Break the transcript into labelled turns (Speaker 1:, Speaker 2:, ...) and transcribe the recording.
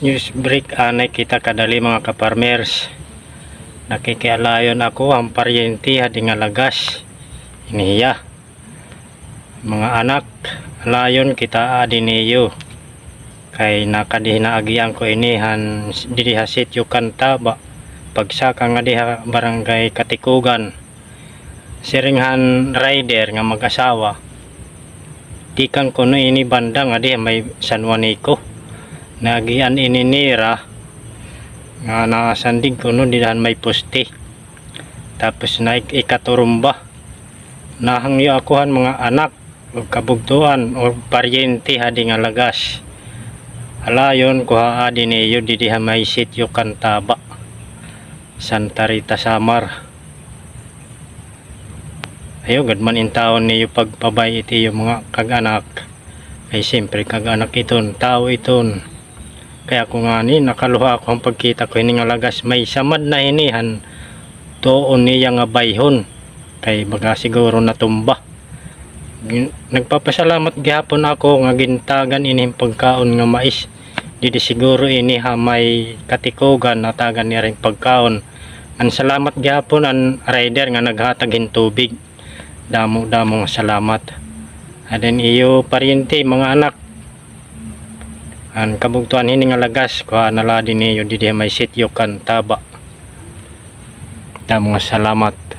Speaker 1: news break anay kita kadali mga kaparmers. Nakikialayon ako ang paryente hadi nga lagas iniya mga anak alayon kita adiniyo kay nakadihinaagyan ko inihan diha sitio Kantaba pagsaka nga diha barangay Katikugan siringhan rider nga mag-asawa tikan ko no ini banda nga diha may San Juanico nagian ini nira nga nakasandig ko no dihan may poste tapos na ikaturumba nahangyo akuhan mga anak o kabugtuan o paryente hadi nga lagas alayon kuha adiniyo diha may sitio Kantaba Santa Rita Samar. Ayo gadman in taon niyo pagpabay iti yung mga kag-anak ay siyempre kag-anak iton tao iton kaya kung nga ni nakaluha ako ang pagkita ko ini nga lagas may samad na hinihan tuon niya nga bayhon kay baga siguro natumba. Nagpapasalamat gihapon ako nga gintagan ining pagkaon nga mais didi siguro ini ha may Katikugan natagan niya rin pagkaon ang salamat gihapon ang rider nga naghatag hin tubig damo salamat aden iyo paryente mga anak ang kabugtuan hini nga lagas kuha nala din niyo didi may sitio Kantaba damo salamat.